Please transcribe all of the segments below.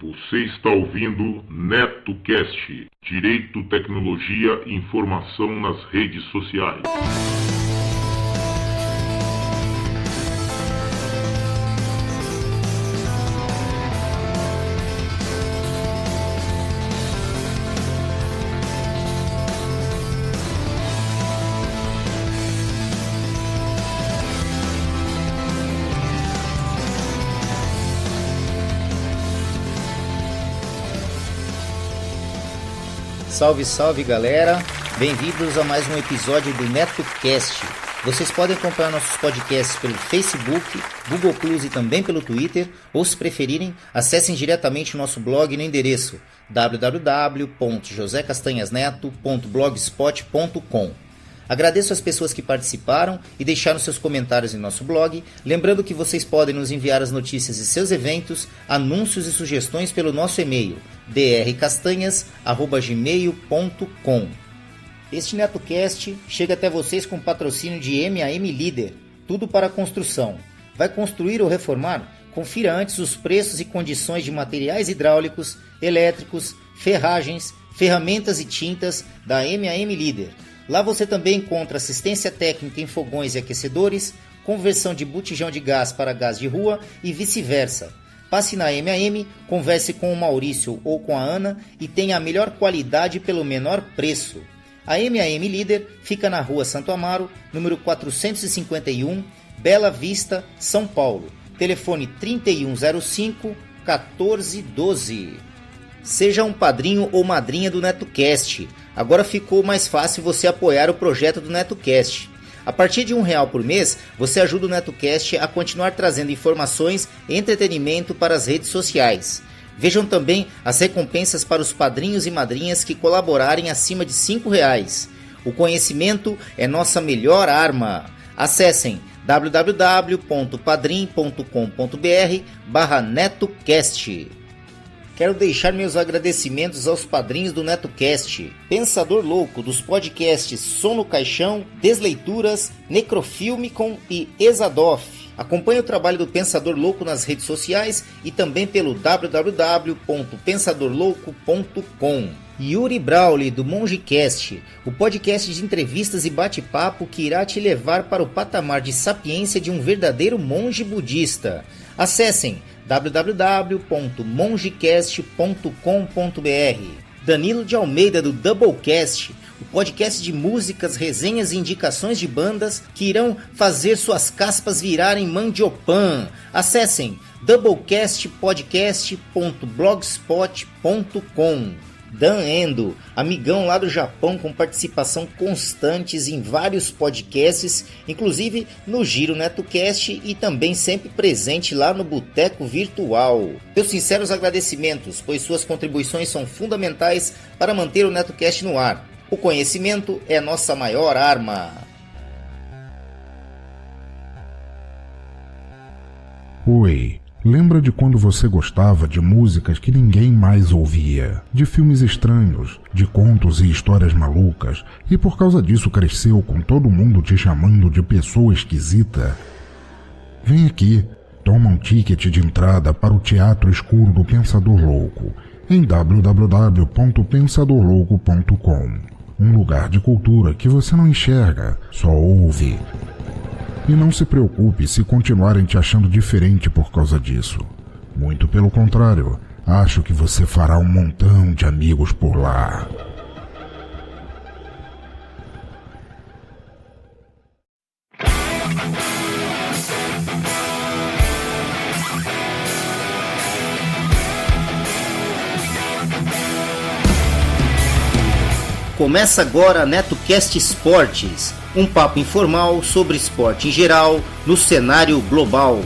Você está ouvindo NetoCast, Direito, Tecnologia e Informação nas redes sociais. Salve, salve galera, bem-vindos a mais um episódio do NetoCast. Vocês podem acompanhar nossos podcasts pelo Facebook, Google Plus e também pelo Twitter, ou se preferirem, acessem diretamente o nosso blog no endereço www.josecastanhasneto.blogspot.com. Agradeço às pessoas que participaram e deixaram seus comentários em nosso blog, lembrando que vocês podem nos enviar as notícias de seus eventos, anúncios e sugestões pelo nosso e-mail drcastanhas@gmail.com. Este NetoCast chega até vocês com patrocínio de MAM Líder, tudo para construção. Vai construir ou reformar? Confira antes os preços e condições de materiais hidráulicos, elétricos, ferragens, ferramentas e tintas da MAM Líder. Lá você também encontra assistência técnica em fogões e aquecedores, conversão de botijão de gás para gás de rua e vice-versa. Passe na MAM, converse com o Maurício ou com a Ana e tenha a melhor qualidade pelo menor preço. A MAM Líder fica na Rua Santo Amaro, número 451, Bela Vista, São Paulo. Telefone 3105-1412. Seja um padrinho ou madrinha do NetoCast. Agora ficou mais fácil você apoiar o projeto do NetoCast. A partir de R$1 por mês, você ajuda o NetoCast a continuar trazendo informações e entretenimento para as redes sociais. Vejam também as recompensas para os padrinhos e madrinhas que colaborarem acima de R$5. O conhecimento é nossa melhor arma. Acessem www.padrim.com.br/NetoCast. Quero deixar meus agradecimentos aos padrinhos do NetoCast: Pensador Louco, dos podcasts Som no Caixão, Desleituras, Necrofilmicon e Exadoff. Acompanhe o trabalho do Pensador Louco nas redes sociais e também pelo www.pensadorlouco.com. Yuri Brauli, do MongeCast, o podcast de entrevistas e bate-papo que irá te levar para o patamar de sapiência de um verdadeiro monge budista. Acessem www.mongecast.com.br. Danilo de Almeida, do Doublecast, o podcast de músicas, resenhas e indicações de bandas que irão fazer suas caspas virarem mandiopan. Acessem doublecastpodcast.blogspot.com. Dan Endo, amigão lá do Japão com participação constantes em vários podcasts, inclusive no Giro NetoCast e também sempre presente lá no Boteco Virtual. Meus sinceros agradecimentos, pois suas contribuições são fundamentais para manter o NetoCast no ar. O conhecimento é nossa maior arma. Oi. Lembra de quando você gostava de músicas que ninguém mais ouvia, de filmes estranhos, de contos e histórias malucas, e por causa disso cresceu com todo mundo te chamando de pessoa esquisita? Vem aqui, toma um ticket de entrada para o Teatro Escuro do Pensador Louco, em www.pensadorlouco.com. Um lugar de cultura que você não enxerga, só ouve. E não se preocupe se continuarem te achando diferente por causa disso. Muito pelo contrário, acho que você fará um montão de amigos por lá. Começa agora a NetoCast Esportes, um papo informal sobre esporte em geral, no cenário global.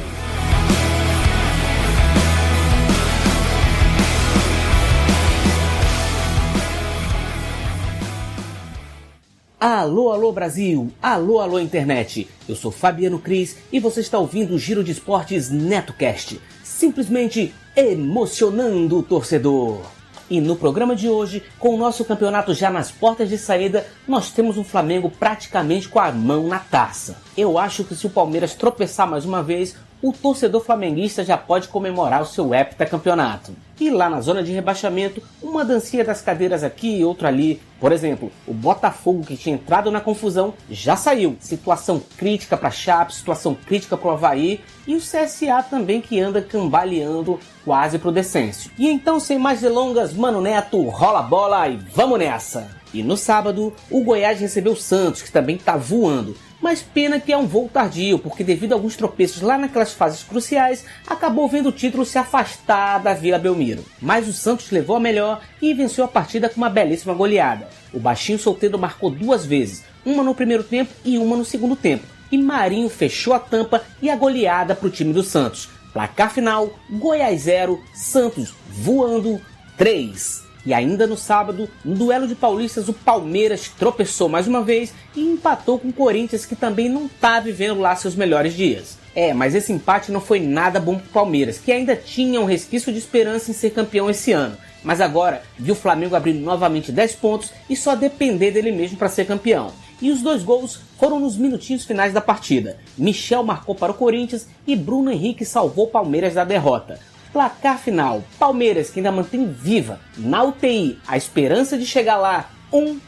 Alô, alô Brasil, alô, alô internet. Eu sou Fabiano Cris e você está ouvindo o Giro de Esportes NetoCast, simplesmente emocionando o torcedor. E no programa de hoje, com o nosso campeonato já nas portas de saída, nós temos um Flamengo praticamente com a mão na taça. Eu acho que se o Palmeiras tropeçar mais uma vez, o torcedor flamenguista já pode comemorar o seu heptacampeonato. E lá na zona de rebaixamento, uma dancinha das cadeiras aqui e outra ali. Por exemplo, o Botafogo, que tinha entrado na confusão, já saiu. Situação crítica para Chape, situação crítica para o Avaí e o CSA também, que anda cambaleando quase pro descenso. E então, sem mais delongas, Mano Neto, rola a bola e vamos nessa! E no sábado, o Goiás recebeu o Santos, que também tá voando. Mas pena que é um voo tardio, porque devido a alguns tropeços lá naquelas fases cruciais, acabou vendo o título se afastar da Vila Belmiro. Mas o Santos levou a melhor e venceu a partida com uma belíssima goleada. O baixinho solteiro marcou 2 vezes, uma no primeiro tempo e uma no segundo tempo. E Marinho fechou a tampa e a goleada para o time do Santos. Placar final, Goiás 0, Santos voando 3. E ainda no sábado, no duelo de paulistas, o Palmeiras tropeçou mais uma vez e empatou com o Corinthians, que também não tá vivendo lá seus melhores dias. Mas esse empate não foi nada bom pro Palmeiras, que ainda tinha um resquício de esperança em ser campeão esse ano. Mas agora viu o Flamengo abrindo novamente 10 pontos e só depender dele mesmo para ser campeão. E os 2 gols foram nos minutinhos finais da partida. Michel marcou para o Corinthians e Bruno Henrique salvou o Palmeiras da derrota. Placar final, Palmeiras, que ainda mantém viva na UTI a esperança de chegar lá, 1,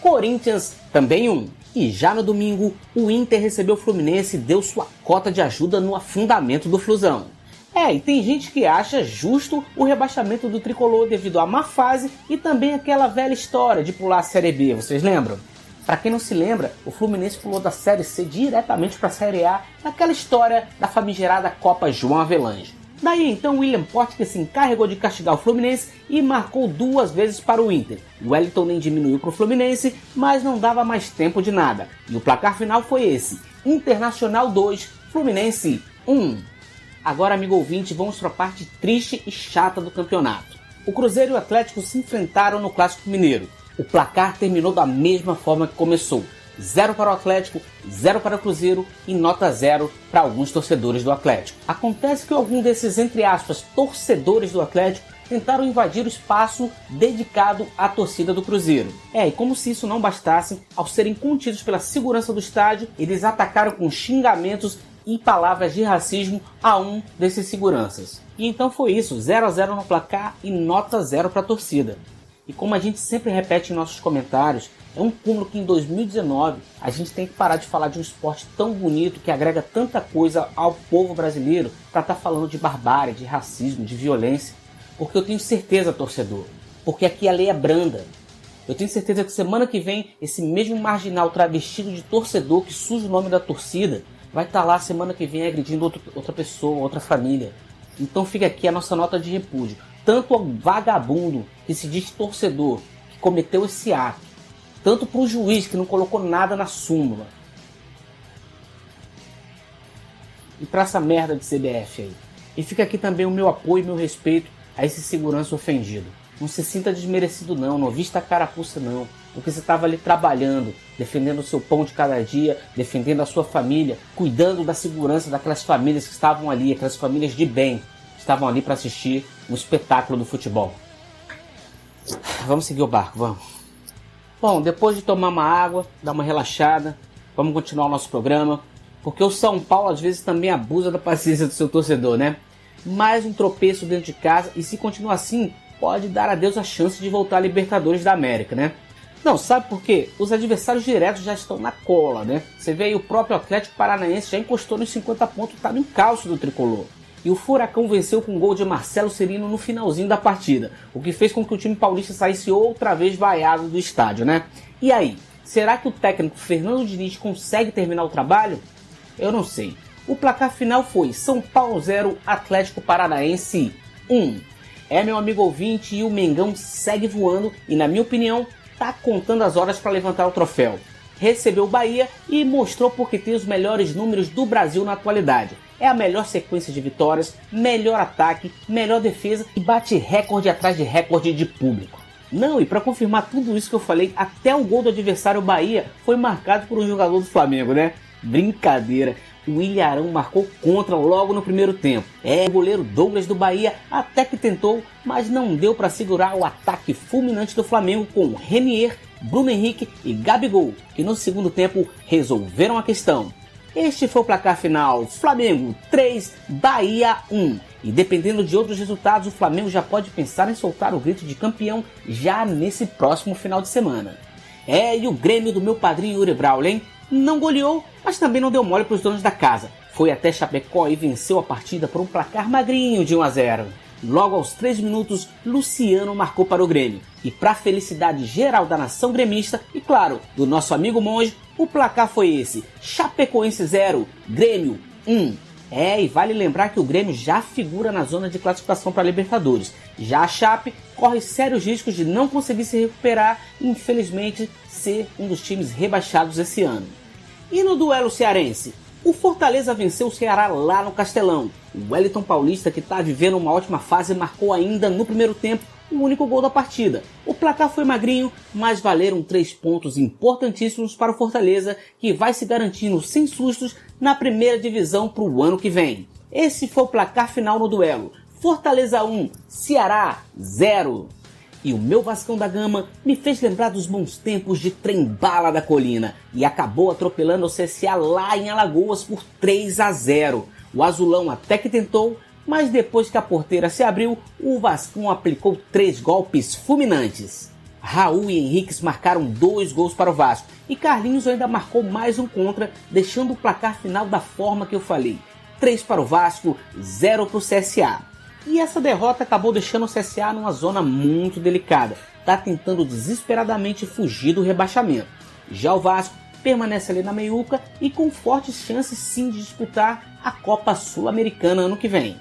Corinthians também 1. E já no domingo, o Inter recebeu o Fluminense e deu sua cota de ajuda no afundamento do Flusão. E tem gente que acha justo o rebaixamento do Tricolor devido à má fase e também aquela velha história de pular a Série B, vocês lembram? Para quem não se lembra, o Fluminense pulou da Série C diretamente para a Série A naquela história da famigerada Copa João Avelange. Daí então William Potker se encarregou de castigar o Fluminense e marcou 2 vezes para o Inter. O Wellington nem diminuiu para o Fluminense, mas não dava mais tempo de nada. E o placar final foi esse: Internacional 2, Fluminense 1. Agora, amigo ouvinte, vamos para a parte triste e chata do campeonato. O Cruzeiro e o Atlético se enfrentaram no Clássico Mineiro. O placar terminou da mesma forma que começou: 0 para o Atlético, 0 para o Cruzeiro e nota 0 para alguns torcedores do Atlético. Acontece que algum desses, entre aspas, torcedores do Atlético tentaram invadir o espaço dedicado à torcida do Cruzeiro. E como se isso não bastasse, ao serem contidos pela segurança do estádio, eles atacaram com xingamentos e palavras de racismo a um desses seguranças. E então foi isso, 0-0 no placar e nota 0 para a torcida. E como a gente sempre repete em nossos comentários, é um cúmulo que em 2019 a gente tem que parar de falar de um esporte tão bonito que agrega tanta coisa ao povo brasileiro para estar falando de barbárie, de racismo, de violência. Porque eu tenho certeza, torcedor, porque aqui a lei é branda. Eu tenho certeza que semana que vem esse mesmo marginal travestido de torcedor que suja o nome da torcida vai estar lá semana que vem agredindo outra pessoa, outra família. Então fica aqui a nossa nota de repúdio, tanto ao vagabundo que se diz torcedor, que cometeu esse ato, tanto para o juiz que não colocou nada na súmula, e para essa merda de CBF aí. E fica aqui também o meu apoio e meu respeito a esse segurança ofendido. Não se sinta desmerecido não vista a carapuça não, porque você estava ali trabalhando, defendendo o seu pão de cada dia, defendendo a sua família, cuidando da segurança daquelas famílias que estavam ali, aquelas famílias de bem, que estavam ali para assistir o espetáculo do futebol. Vamos seguir o barco, vamos. Bom, depois de tomar uma água, dar uma relaxada, vamos continuar o nosso programa, porque o São Paulo às vezes também abusa da paciência do seu torcedor, né? Mais um tropeço dentro de casa e se continuar assim, pode dar a Deus a chance de voltar à Libertadores da América, né? Não, sabe por quê? Os adversários diretos já estão na cola, né? Você vê aí o próprio Atlético Paranaense já encostou nos 50 pontos, tá no encalço do tricolor. E o Furacão venceu com um gol de Marcelo Cirino no finalzinho da partida, o que fez com que o time paulista saísse outra vez vaiado do estádio, né? E aí, será que o técnico Fernando Diniz consegue terminar o trabalho? Eu não sei. O placar final foi São Paulo 0, Atlético Paranaense 1. Meu amigo ouvinte, e o Mengão segue voando e, na minha opinião, tá contando as horas para levantar o troféu. Recebeu o Bahia e mostrou porque tem os melhores números do Brasil na atualidade. É a melhor sequência de vitórias, melhor ataque, melhor defesa e bate recorde atrás de recorde de público. Não, e para confirmar tudo isso que eu falei, até o gol do adversário Bahia foi marcado por um jogador do Flamengo, né? Brincadeira. O Ilharão marcou contra logo no primeiro tempo. O goleiro Douglas do Bahia até que tentou, mas não deu para segurar o ataque fulminante do Flamengo com Renier, Bruno Henrique e Gabigol, que no segundo tempo resolveram a questão. Este foi o placar final: Flamengo 3, Bahia 1. E dependendo de outros resultados, o Flamengo já pode pensar em soltar o grito de campeão já nesse próximo final de semana. E o Grêmio do meu padrinho Yuri Braulin não goleou, mas também não deu mole para os donos da casa. Foi até Chapecó e venceu a partida por um placar magrinho de 1-0. Logo aos 3 minutos, Luciano marcou para o Grêmio. E para a felicidade geral da nação gremista e, claro, do nosso amigo Monge, o placar foi esse: Chapecoense 0, Grêmio 1. E vale lembrar que o Grêmio já figura na zona de classificação para a Libertadores. Já a Chape corre sérios riscos de não conseguir se recuperar e, infelizmente, ser um dos times rebaixados esse ano. E no duelo cearense? O Fortaleza venceu o Ceará lá no Castelão. O Wellington Paulista, que está vivendo uma ótima fase, marcou ainda no primeiro tempo o único gol da partida. O placar foi magrinho, mas valeram 3 pontos importantíssimos para o Fortaleza, que vai se garantindo sem sustos na primeira divisão para o ano que vem. Esse foi o placar final no duelo: Fortaleza 1, Ceará 0. E o meu Vascão da Gama me fez lembrar dos bons tempos de Trem-Bala da Colina e acabou atropelando o CSA lá em Alagoas por 3-0. O azulão até que tentou, mas depois que a porteira se abriu, o Vascão aplicou 3 golpes fulminantes. Raul e Henriques marcaram 2 gols para o Vasco e Carlinhos ainda marcou mais um contra, deixando o placar final da forma que eu falei: 3 para o Vasco, 0 para o CSA. E essa derrota acabou deixando o CSA numa zona muito delicada. Está tentando desesperadamente fugir do rebaixamento. Já o Vasco permanece ali na meiuca e com fortes chances sim de disputar a Copa Sul-Americana ano que vem.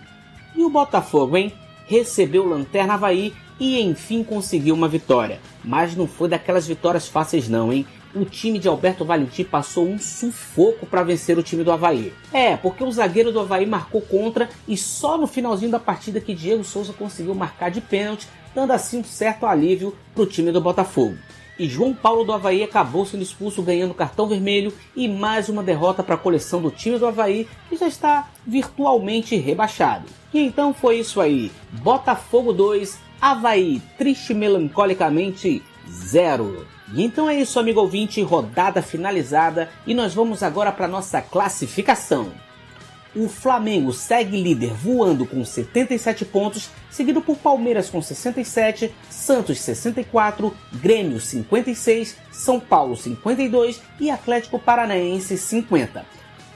E o Botafogo, hein? Recebeu o Lanterna Avaí e enfim conseguiu uma vitória. Mas não foi daquelas vitórias fáceis não, hein? O time de Alberto Valentim passou um sufoco para vencer o time do Avaí. Porque o zagueiro do Avaí marcou contra e só no finalzinho da partida que Diego Souza conseguiu marcar de pênalti, dando assim um certo alívio para o time do Botafogo. E João Paulo do Avaí acabou sendo expulso, ganhando cartão vermelho, e mais uma derrota para a coleção do time do Avaí, que já está virtualmente rebaixado. E então foi isso aí: Botafogo 2, Avaí triste melancolicamente 0. E então é isso, amigo ouvinte, rodada finalizada e nós vamos agora para nossa classificação. O Flamengo segue líder voando com 77 pontos, seguido por Palmeiras com 67, Santos 64, Grêmio 56, São Paulo 52 e Atlético Paranaense 50.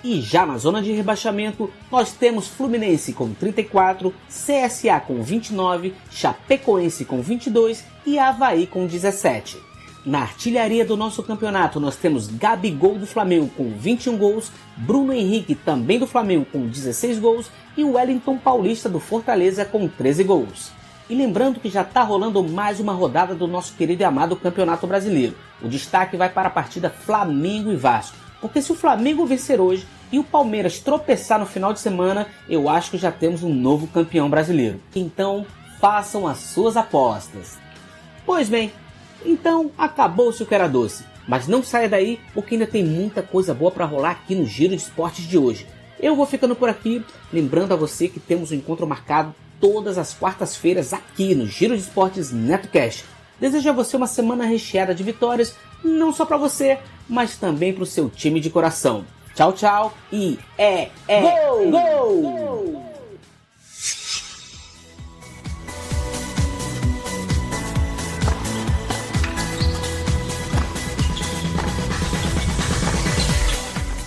E já na zona de rebaixamento, nós temos Fluminense com 34, CSA com 29, Chapecoense com 22 e Avaí com 17. Na artilharia do nosso campeonato, nós temos Gabigol do Flamengo com 21 gols, Bruno Henrique também do Flamengo com 16 gols e Wellington Paulista do Fortaleza com 13 gols. E lembrando que já está rolando mais uma rodada do nosso querido e amado Campeonato Brasileiro. O destaque vai para a partida Flamengo e Vasco, porque se o Flamengo vencer hoje e o Palmeiras tropeçar no final de semana, eu acho que já temos um novo campeão brasileiro. Então, façam as suas apostas. Pois bem, então acabou-se o que era doce, mas não saia daí porque ainda tem muita coisa boa para rolar aqui no Giro de Esportes de hoje. Eu vou ficando por aqui, lembrando a você que temos um encontro marcado todas as quartas-feiras aqui no Giro de Esportes NetoCast. Desejo a você uma semana recheada de vitórias, não só para você, mas também para o seu time de coração. Tchau, tchau e gol!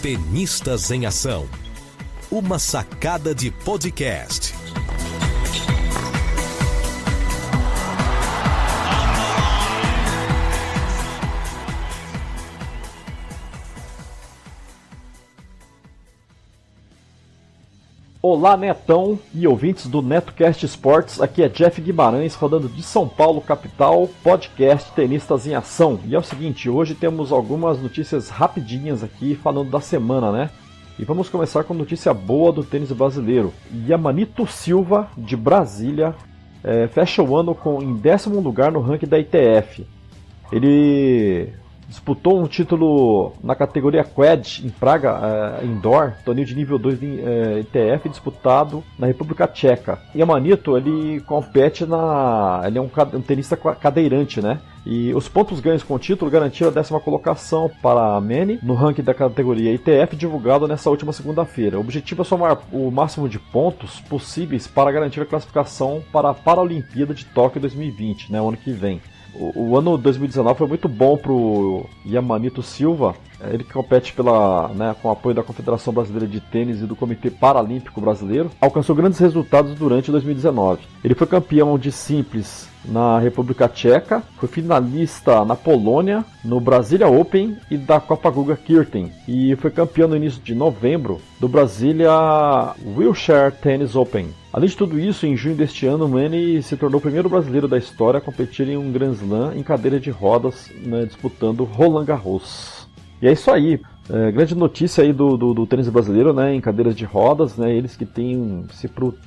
Tenistas em Ação. Uma sacada de podcast. Olá, Netão e ouvintes do NetoCast Esportes, aqui é Jeff Guimarães, rodando de São Paulo, capital, podcast Tenistas em Ação. E é o seguinte, hoje temos algumas notícias rapidinhas aqui, falando da semana, né? E vamos começar com notícia boa do tênis brasileiro. Yamanito Silva, de Brasília, fecha o ano em 10º lugar no ranking da ITF. Ele disputou um título na categoria Quad em Praga, Indoor, torneio de nível 2 ITF disputado na República Tcheca. Yamanito, ele compete ele é um tenista cadeirante, né? E os pontos ganhos com o título garantiram a 10ª colocação para Manny no ranking da categoria ITF divulgado nessa última segunda-feira. O objetivo é somar o máximo de pontos possíveis para garantir a classificação para a Paralimpíada de Tóquio 2020, né, o ano que vem. O ano 2019 foi muito bom para o Yamanito Silva. Ele compete com o apoio da Confederação Brasileira de Tênis e do Comitê Paralímpico Brasileiro. Alcançou grandes resultados durante 2019. Ele foi campeão de simples na República Tcheca, foi finalista na Polônia, no Brasilia Open e da Copa Guga Kirten. E foi campeão no início de novembro do Brasilia Wheelchair Tennis Open. Além de tudo isso, em junho deste ano, Manny se tornou o primeiro brasileiro da história a competir em um Grand Slam em cadeira de rodas, né, disputando Roland Garros. E é isso aí. Grande notícia aí do tênis brasileiro, né, em cadeiras de rodas, né, eles que têm,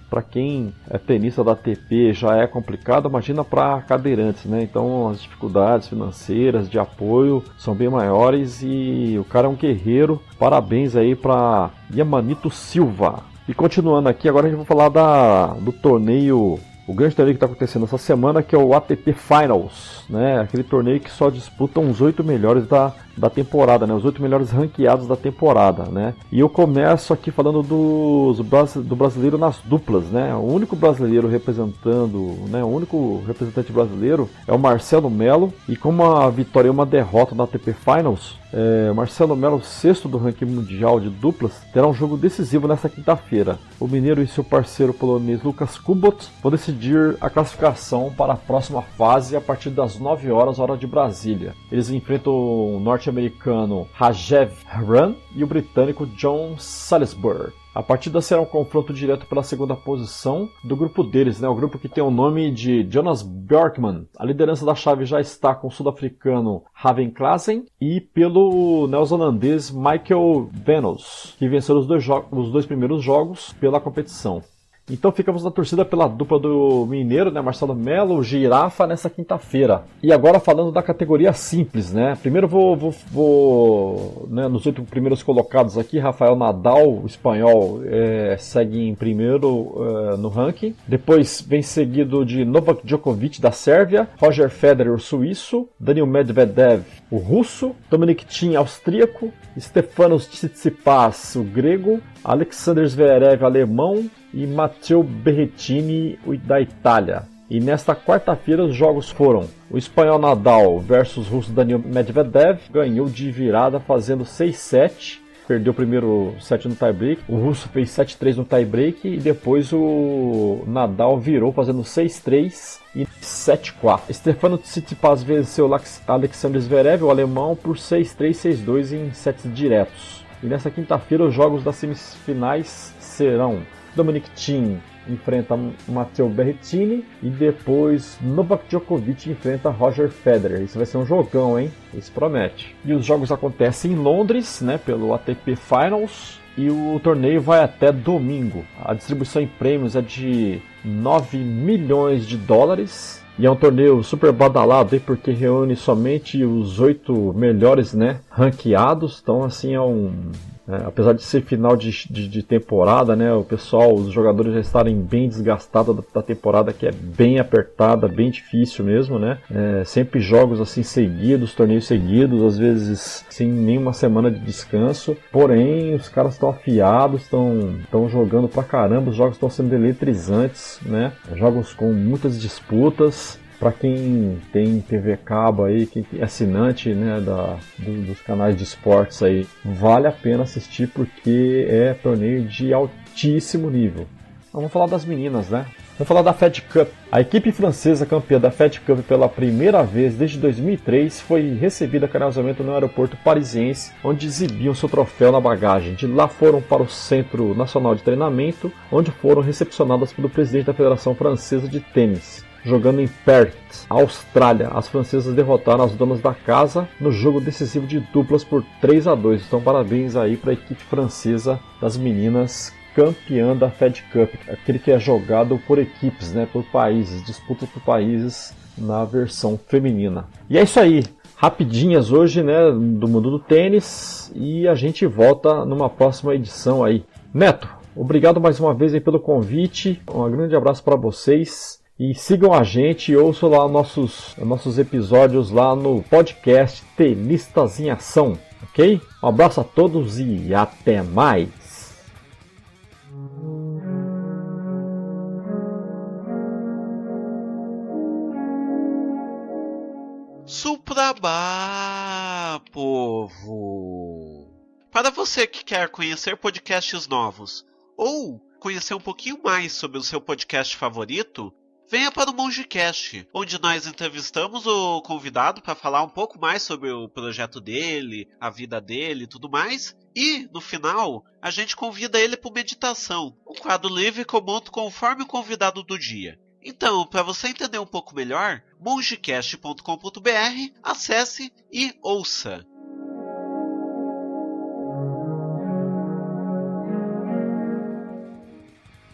para quem é tenista da ATP já é complicado, imagina para cadeirantes, né, então as dificuldades financeiras, de apoio, são bem maiores e o cara é um guerreiro, parabéns aí para Yamanito Silva. E continuando aqui, agora a gente vai falar do torneio, o grande torneio que está acontecendo essa semana, que é o ATP Finals, né, aquele torneio que só disputam os 8 melhores da temporada, né? Os 8 melhores ranqueados da temporada, né? E eu começo aqui falando do brasileiro nas duplas, né? O único brasileiro representando, né? O único representante brasileiro é o Marcelo Melo, e com uma vitória e uma derrota na ATP Finals, Marcelo Melo, sexto do ranking mundial de duplas, terá um jogo decisivo nesta quinta-feira. O mineiro e seu parceiro polonês Lukas Kubot vão decidir a classificação para a próxima fase a partir das 9 horas, hora de Brasília. Eles enfrentam o norte-americano Rajev Ram e o britânico John Salisbury. A partida será um confronto direto pela segunda posição do grupo deles, né? O grupo que tem o nome de Jonas Björkman. A liderança da chave já está com o sul-africano Raven Klaasen e pelo neozelandês Michael Venus, que venceu os dois primeiros jogos pela competição. Então ficamos na torcida pela dupla do mineiro, né, Marcelo Melo, Girafa, nessa quinta-feira. E agora falando da categoria simples, né? Primeiro vou né, nos 8 primeiros colocados aqui, Rafael Nadal, o espanhol, segue em primeiro no ranking. Depois vem seguido de Novak Djokovic, da Sérvia, Roger Federer, o suíço, Daniil Medvedev, o russo, Dominic Thiem, austríaco, Stefanos Tsitsipas, o grego, Alexander Zverev, alemão, e Matteo Berrettini, da Itália. E nesta quarta-feira os jogos foram o espanhol Nadal versus o russo Daniil Medvedev, ganhou de virada fazendo 6-7, perdeu o primeiro set no tie-break, o russo fez 7-3 no tie-break e depois o Nadal virou fazendo 6-3 e 7-4. Stefano Tsitsipas venceu Alexander Zverev, o alemão, por 6-3, 6-2 em sets diretos. E nessa quinta-feira os jogos das semifinais serão Dominic Thiem enfrenta Matteo Berrettini e depois Novak Djokovic enfrenta Roger Federer. Isso vai ser um jogão, hein? Isso promete. E os jogos acontecem em Londres, né, pelo ATP Finals, e o torneio vai até domingo. A distribuição em prêmios é de 9 milhões de dólares. E é um torneio super badalado, hein, porque reúne somente os 8 melhores, né, ranqueados. Então, assim, apesar de ser final de temporada, né, os jogadores já estarem bem desgastados da temporada, que é bem apertada, bem difícil mesmo, né? Sempre jogos assim seguidos, torneios seguidos, às vezes sem nenhuma semana de descanso. Porém, os caras estão afiados, estão jogando pra caramba, os jogos estão sendo eletrizantes, né? Jogos com muitas disputas. Para quem tem TV cabo aí, quem é assinante, né, dos canais de esportes aí, vale a pena assistir porque é torneio de altíssimo nível. Vamos falar das meninas, né? Vamos falar da Fed Cup. A equipe francesa campeã da Fed Cup pela primeira vez desde 2003 foi recebida carinhosamente no aeroporto parisiense, onde exibiam seu troféu na bagagem. De lá foram para o Centro Nacional de Treinamento, onde foram recepcionadas pelo presidente da Federação Francesa de Tênis. Jogando em Perth, Austrália, as francesas derrotaram as donas da casa no jogo decisivo de duplas por 3-2. Então parabéns aí para a equipe francesa das meninas, campeã da Fed Cup, aquele que é jogado por equipes, né, por países, disputa por países na versão feminina. E é isso aí. rapidinhas hoje, né, do mundo do tênis, e a gente volta numa próxima edição aí. Neto, obrigado mais uma vez aí pelo convite, um grande abraço para vocês, e sigam a gente e ouçam lá nossos episódios lá no podcast Tenistas em Ação, ok? Um abraço a todos e até mais! Suprabá, povo! Para você que quer conhecer podcasts novos ou conhecer um pouquinho mais sobre o seu podcast favorito, venha para o MongeCast, onde nós entrevistamos o convidado para falar um pouco mais sobre o projeto dele, a vida dele e tudo mais. E, no final, a gente convida ele para meditação, um quadro livre que eu monto conforme o convidado do dia. Então, para você entender um pouco melhor, mongecast.com.br, acesse e ouça.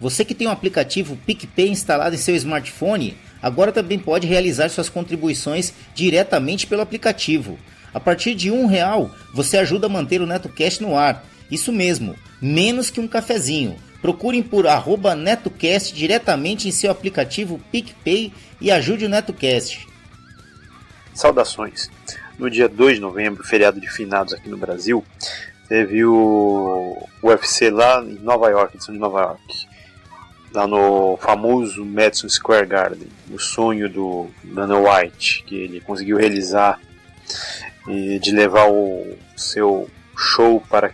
Você que tem o aplicativo PicPay instalado em seu smartphone, agora também pode realizar suas contribuições diretamente pelo aplicativo. A partir de R$1, você ajuda a manter o NetoCast no ar. Isso mesmo, menos que um cafezinho. Procurem por @NetoCast diretamente em seu aplicativo PicPay e ajude o NetoCast. Saudações! No dia 2 de novembro, feriado de finados aqui no Brasil, teve o UFC lá em Nova York, edição de Nova York. Lá no famoso Madison Square Garden, o sonho do Dana White, que ele conseguiu realizar, e de levar o seu show para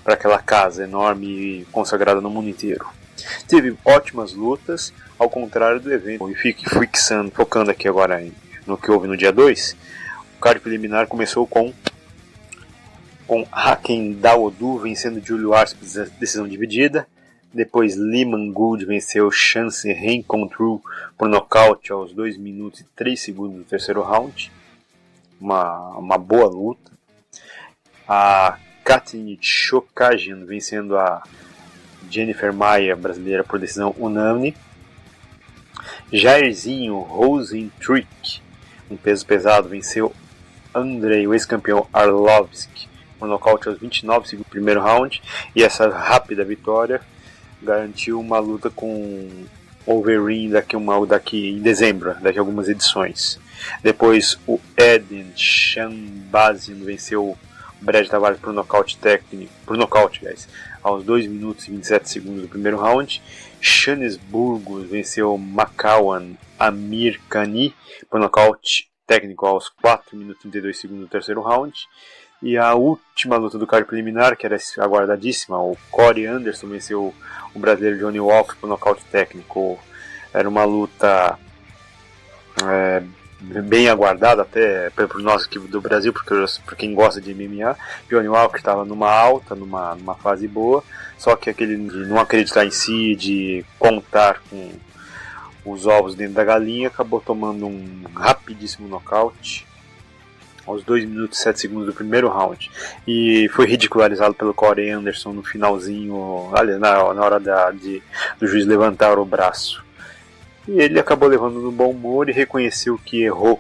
aquela casa enorme e consagrada no mundo inteiro. Teve ótimas lutas, ao contrário do evento. E focando aqui agora no que houve no dia 2, o card preliminar começou com Hakeem Dawodu vencendo Julio Arce por decisão dividida. Depois Lyman Good venceu Chance Rencontrou por nocaute aos 2 minutos e 3 segundos do terceiro round. Uma boa luta. A Katlyn Chookagian vencendo a Jennifer Maia, brasileira, por decisão unânime. Jairzinho Rosentrick, um peso pesado, venceu Andrei, o ex-campeão Arlovski, por nocaute aos 29 segundos do primeiro round. E essa rápida vitória garantiu uma luta com Overeem daqui em dezembro, daqui a algumas edições. Depois o Eden Shambazian venceu Brad Tavares por nocaute, aos 2 minutos e 27 segundos do primeiro round. Shanes Burgos venceu Makawan Amir Khani por nocaute técnico aos 4 minutos e 32 segundos do terceiro round. E a última luta do card preliminar, que era aguardadíssima, o Corey Anderson venceu o brasileiro Johnny Walker por nocaute técnico. Era uma luta bem aguardado até por nós aqui do Brasil, porque para quem gosta de MMA, Johnny Walker estava numa alta, numa fase boa, só que aquele de não acreditar em si, de contar com os ovos dentro da galinha, acabou tomando um rapidíssimo nocaute aos 2 minutos e 7 segundos do primeiro round, e foi ridicularizado pelo Corey Anderson no finalzinho, na hora do juiz levantar o braço. E ele acabou levando no bom humor e reconheceu que errou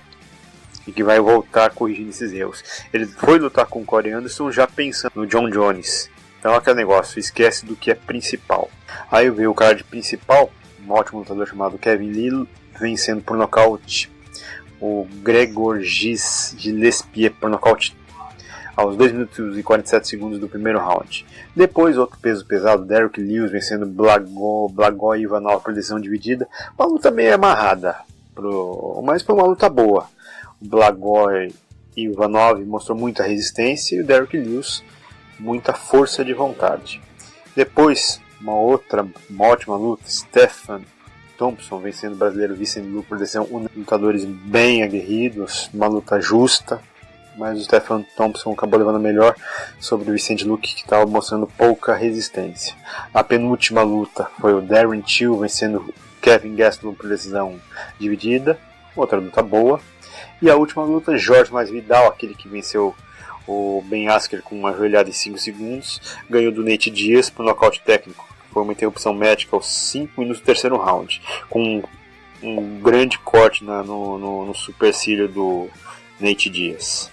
e que vai voltar corrigindo esses erros. Ele foi lutar com o Corey Anderson já pensando no John Jones. Então aquele negócio, esquece do que é principal. Aí veio o card principal, um ótimo lutador chamado Kevin Lee, vencendo por nocaute o Gregor Gillespie por nocaute aos 2 minutos e 47 segundos do primeiro round. Depois, outro peso pesado, Derek Lewis vencendo Blagoy Ivanov por decisão dividida. Uma luta meio amarrada, mas foi uma luta boa. O Blagoy Ivanov mostrou muita resistência e o Derek Lewis muita força de vontade. Depois, uma ótima luta, Stephen Thompson vencendo o brasileiro Vicente Luque por decisão unânime. Lutadores bem aguerridos, uma luta justa, mas o Stephen Thompson acabou levando melhor sobre o Vicente Luque, que estava mostrando pouca resistência. A penúltima luta foi o Darren Till vencendo Kevin Gastelum por decisão dividida, outra luta boa. E a última luta, Jorge Masvidal, aquele que venceu o Ben Askren com uma joelhada em 5 segundos, ganhou do Nate Diaz por nocaute técnico. Foi uma interrupção médica aos 5 minutos do terceiro round, com um grande corte no supercílio Nate Diaz.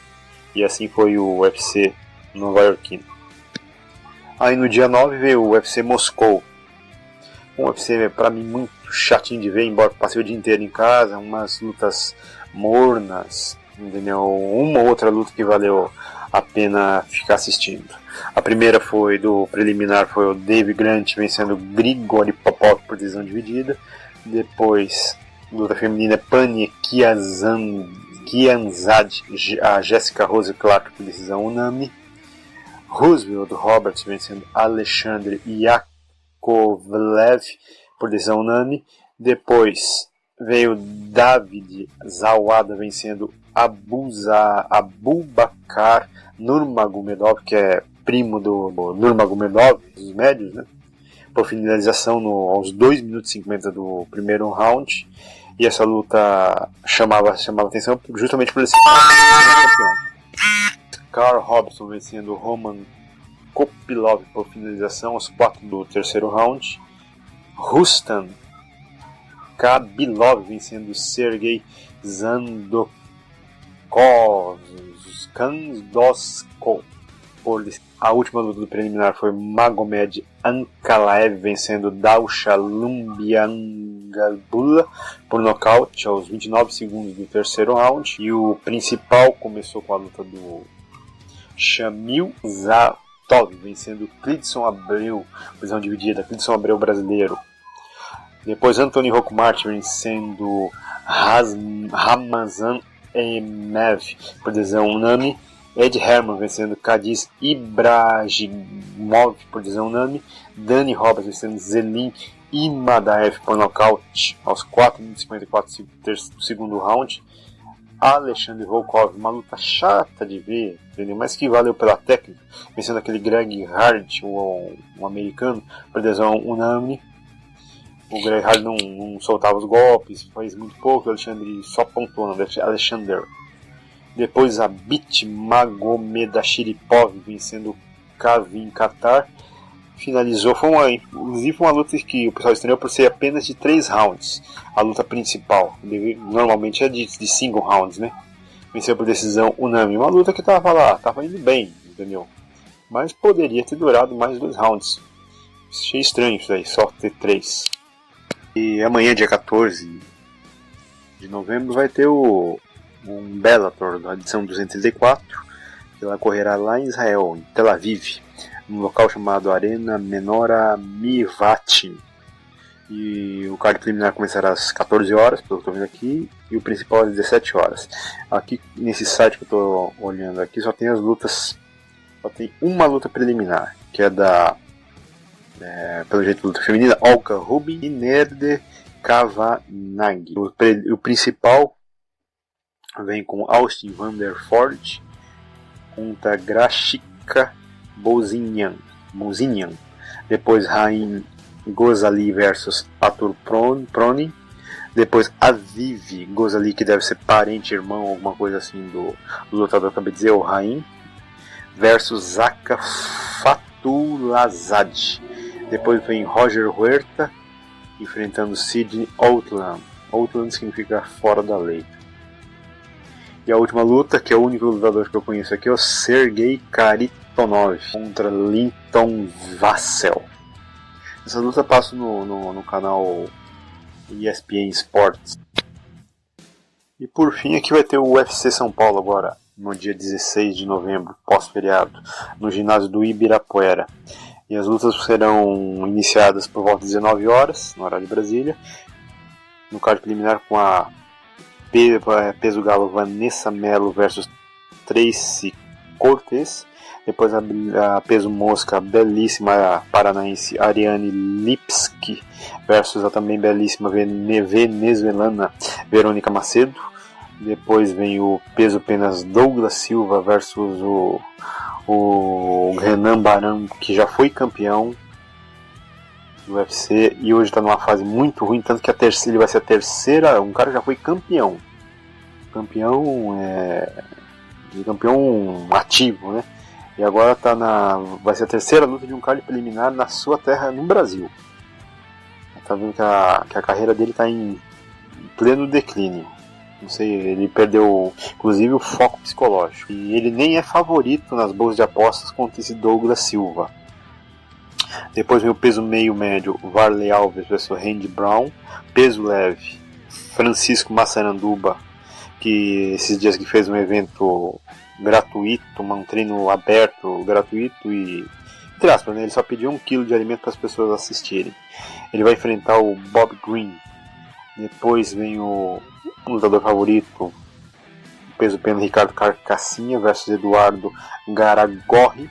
E assim foi o UFC nova-iorquino. Aí no dia 9 veio o UFC Moscou. Um UFC pra mim muito chatinho de ver, embora passei o dia inteiro em casa, umas lutas mornas, entendeu? Uma ou outra luta que valeu a pena ficar assistindo. A primeira foi do preliminar, foi o Dave Grant vencendo Grigori Popov por decisão dividida. Depois, luta feminina, Pani Kianzad, a Jessica Rose Clark por decisão unânime. Roosevelt Roberts vencendo Alexandre Yakovlev por decisão unânime. Depois veio David Zawada vencendo Abubakar Nurmagomedov, que é primo do Nurmagomedov, dos médios, né? Por finalização aos 2 minutos e 50 do primeiro round. E essa luta chamava atenção justamente por ele ser campeão. Carl Robson vencendo Roman Kopilov por finalização aos 4 do terceiro round. Rustam Khabilov vencendo Sergei Zandoskov por a última luta do preliminar foi Magomed Ankalaev vencendo Dausha Lumbiangabula por nocaute aos 29 segundos do terceiro round. E o principal começou com a luta do Shamil Zatov vencendo Clidson Abreu, prisão dividida, Clidson Abreu brasileiro. Depois Anthony Rockmart vencendo Ramazan Emev por decisão unânime. Ed Herman vencendo Kadiz Ibrahimov por decisão unânime. Danny Roberts vencendo Zelim Imadaev por nocaute aos 4 minutos e 54 do segundo round. Alexandre Volkov, uma luta chata de ver, entendeu? Mas que valeu pela técnica, vencendo aquele Greg Hart, um americano, por decisão unânime. O Greg Hart não soltava os golpes, fez muito pouco, o Alexandre só pontuou, Alexander. Depois a Bit Magomedashiripov vencendo Kavin Qatar. Finalizou, inclusive uma luta que o pessoal estranhou por ser apenas de 3 rounds. A luta principal, normalmente é de 5 rounds, né? Venceu por decisão unânime. Uma luta que tava indo bem, entendeu? Mas poderia ter durado mais 2 rounds. Achei estranho isso aí, só ter 3. E amanhã, dia 14 de novembro, vai ter um Bellator da edição 234, que ela correrá lá em Israel, em Tel Aviv, num local chamado Arena Menora Mivatim. E o card preliminar começará às 14 horas, pelo que eu estou vendo aqui, e o principal às 17 horas. Aqui nesse site que eu estou olhando aqui só tem as lutas, só tem uma luta preliminar, que é pelo jeito, luta feminina, Olga Rubin e Nerde Kavanagh. O principal vem com Austin Vanderford contra Grashika Bozinyan. Depois Rain Gozali versus Arthur Pronin. Depois Aviv Gozali, que deve ser parente, irmão, alguma coisa assim do lutador que acabei de dizer, o Rain, versus Zaka Fatulazad. Depois vem Roger Huerta enfrentando Sidney Outland. Outland significa fora da lei. E a última luta, que é o único lutador que eu conheço aqui, é o Sergei Karitonov contra Linton Vassell. Essa luta passa no canal ESPN Sports. E por fim, aqui vai ter o UFC São Paulo agora, no dia 16 de novembro, pós-feriado, no ginásio do Ibirapuera. E as lutas serão iniciadas por volta de 19 horas, no horário de Brasília. No card preliminar com a peso galo Vanessa Mello versus Tracy Cortez. Depois a peso mosca belíssima paranaense Ariane Lipski versus a também belíssima venezuelana Verônica Macedo. Depois vem o peso penas Douglas Silva versus o Renan Baran, que já foi campeão do UFC e hoje está numa fase muito ruim, tanto que ele vai ser a terceira, um cara que já foi campeão ativo, né? E agora vai ser a terceira luta de um card preliminar na sua terra, no Brasil. Tá vendo que a carreira dele está em pleno declínio. Não sei, ele perdeu, inclusive, o foco psicológico. E ele nem é favorito nas bolsas de apostas contra esse Douglas Silva. Depois vem o peso meio médio, Varley Alves versus Randy Brown. Peso leve, Francisco Massaranduba, que esses dias que fez um evento gratuito, um treino aberto, gratuito e... Entre aspas, né? Ele só pediu 1 kg de alimento para as pessoas assistirem. Ele vai enfrentar o Bob Green. Depois vem o lutador favorito, peso pena Ricardo Carcassinha versus Eduardo Garagorri.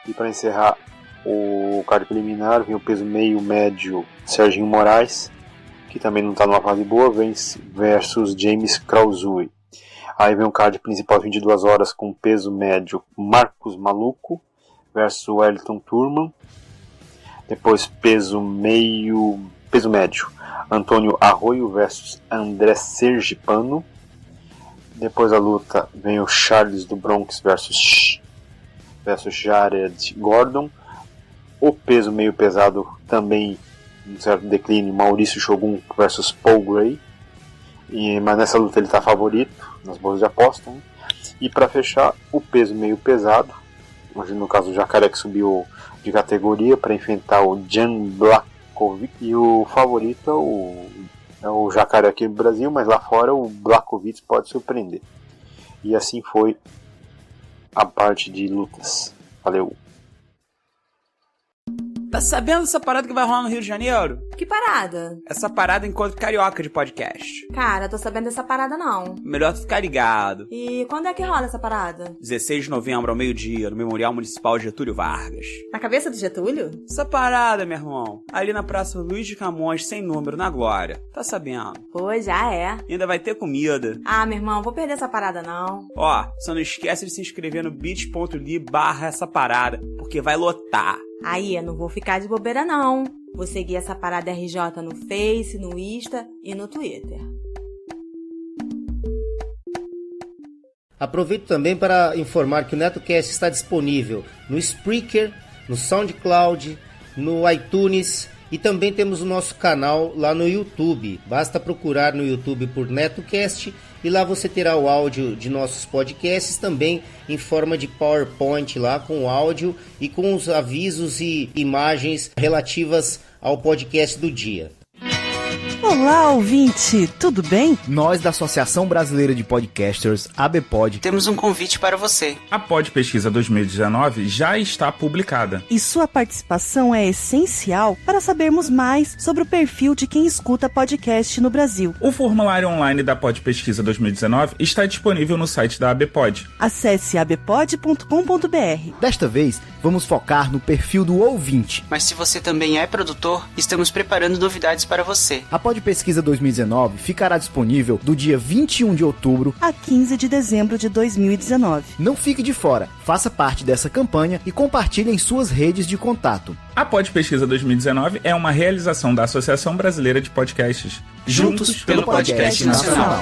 E para encerrar o card preliminar, vem o peso meio médio Serginho Moraes, que também não está numa fase boa, versus James Krauzui. Aí vem o card principal 22 horas com peso médio Marcos Maluco versus Wellington Turman. Depois peso médio Antônio Arroio versus André Sergipano. Depois da luta vem o Charles do Bronx versus Jared Gordon. O peso meio pesado também em certo declínio, Maurício Shogun versus Paul Gray. Mas nessa luta ele está favorito nas bolsas de aposta, né? E para fechar, o peso meio pesado, no caso o Jacaré, que subiu de categoria para enfrentar o Jan Blachowicz. E o favorito é o Jacaré aqui no Brasil, mas lá fora o Blachowicz pode surpreender. E assim foi a parte de lutas. Valeu! Tá sabendo dessa parada que vai rolar no Rio de Janeiro? Que parada? Essa parada Encontro Carioca de podcast. Cara, tô sabendo dessa parada não. Melhor tu ficar ligado. E quando é que rola essa parada? 16 de novembro ao meio-dia, no Memorial Municipal Getúlio Vargas. Na cabeça do Getúlio? Essa parada, meu irmão, ali na Praça Luiz de Camões, sem número, na Glória. Tá sabendo? Pô, já é. Ainda vai ter comida. Ah, meu irmão, vou perder essa parada não. Ó, só não esquece de se inscrever no bit.ly/essa parada, porque vai lotar. Aí, eu não vou ficar de bobeira não. Vou seguir essa parada RJ no Face, no Insta e no Twitter. Aproveito também para informar que o NetoCast está disponível no Spreaker, no SoundCloud, no iTunes e também temos o nosso canal lá no YouTube. Basta procurar no YouTube por NetoCast e lá você terá o áudio de nossos podcasts também em forma de PowerPoint lá com o áudio e com os avisos e imagens relativas ao podcast do dia. Olá, ouvinte, tudo bem? Nós da Associação Brasileira de Podcasters, ABPOD, temos um convite para você. A Pod Pesquisa 2019 já está publicada. E sua participação é essencial para sabermos mais sobre o perfil de quem escuta podcast no Brasil. O formulário online da Pod Pesquisa 2019 está disponível no site da ABPOD. Acesse abpod.com.br. Desta vez, vamos focar no perfil do ouvinte. Mas se você também é produtor, estamos preparando novidades para você. A Pod Pesquisa 2019 ficará disponível do dia 21 de outubro a 15 de dezembro de 2019. Não fique de fora, faça parte dessa campanha e compartilhe em suas redes de contato. A Pod Pesquisa 2019 é uma realização da Associação Brasileira de Podcasts. Juntos pelo Podcast Nacional.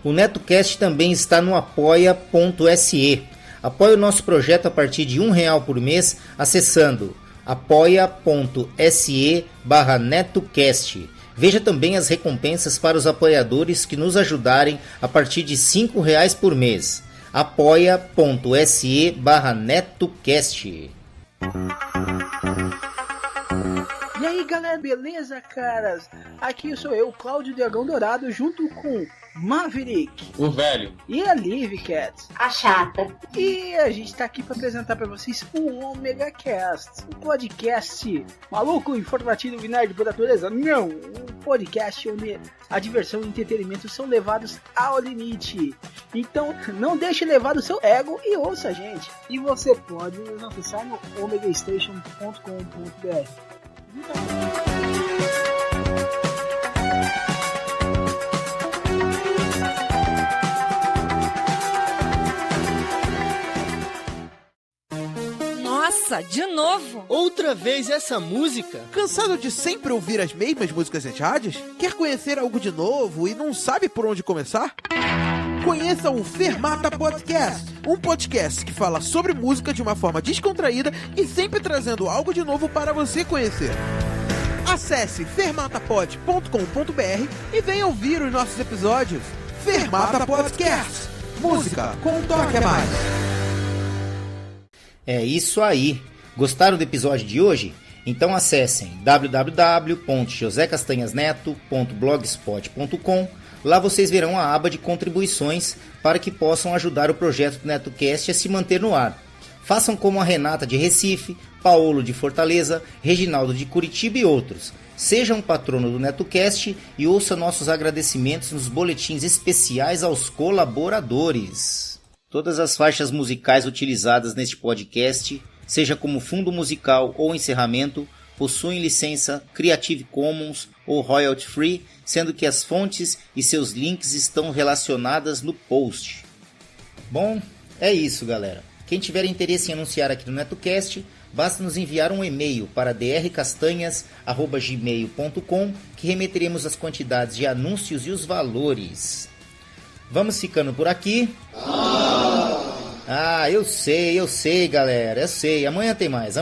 O NetoCast também está no apoia.se. Apoie o nosso projeto a partir de R$1 por mês acessando apoia.se/NetoCast. Veja também as recompensas para os apoiadores que nos ajudarem a partir de R$5 por mês. apoia.se/NetoCast. E aí galera, beleza, caras? Aqui sou eu, Cláudio Dragão Dourado, junto com Maverick, o velho, e a Liv Cat, a chata. E a gente tá aqui pra apresentar pra vocês o Omega Cast, um podcast maluco, informativo e nerd por natureza. Não, um podcast onde a diversão e o entretenimento são levados ao limite. Então não deixe levar o seu ego e ouça a gente. E você pode nos acessar no omegastation.com.br. Nossa, de novo? Outra vez essa música? Cansado de sempre ouvir as mesmas músicas enxadas? Quer conhecer algo de novo e não sabe por onde começar? Conheça o Fermata Podcast, um podcast que fala sobre música de uma forma descontraída e sempre trazendo algo de novo para você conhecer. Acesse fermatapod.com.br e venha ouvir os nossos episódios. Fermata Podcast. Música com um toque a mais. É isso aí. Gostaram do episódio de hoje? Então acessem www.josecastanhasneto.blogspot.com. Lá vocês verão a aba de contribuições para que possam ajudar o projeto do NetoCast a se manter no ar. Façam como a Renata de Recife, Paulo de Fortaleza, Reginaldo de Curitiba e outros. Seja um patrono do NetoCast e ouça nossos agradecimentos nos boletins especiais aos colaboradores. Todas as faixas musicais utilizadas neste podcast, seja como fundo musical ou encerramento, possuem licença Creative Commons ou Royalty Free, sendo que as fontes e seus links estão relacionadas no post. Bom, é isso, galera. Quem tiver interesse em anunciar aqui no NetoCast, basta nos enviar um e-mail para drcastanhas@gmail.com, que remeteremos as quantidades de anúncios e os valores. Vamos ficando por aqui. Eu sei, galera, eu sei. Amanhã tem mais.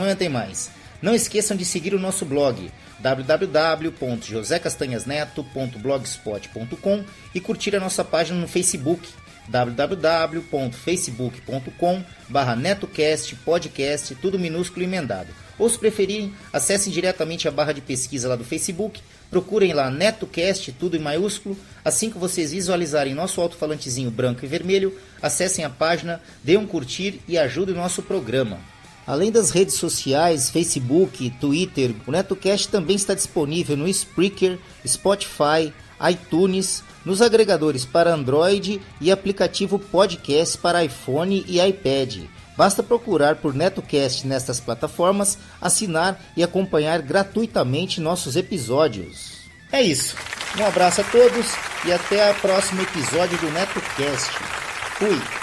Não esqueçam de seguir o nosso blog www.josecastanhasneto.blogspot.com e curtir a nossa página no Facebook www.facebook.com/netocast podcast, tudo minúsculo e emendado. Ou se preferirem, acessem diretamente a barra de pesquisa lá do Facebook, procurem lá NetoCast, tudo em maiúsculo. Assim que vocês visualizarem nosso alto-falantezinho branco e vermelho, acessem a página, dêem um curtir e ajudem o nosso programa. Além das redes sociais, Facebook, Twitter, o NetoCast também está disponível no Spreaker, Spotify, iTunes, nos agregadores para Android e aplicativo podcast para iPhone e iPad. Basta procurar por NetoCast nestas plataformas, assinar e acompanhar gratuitamente nossos episódios. É isso. Um abraço a todos e até o próximo episódio do NetoCast. Fui!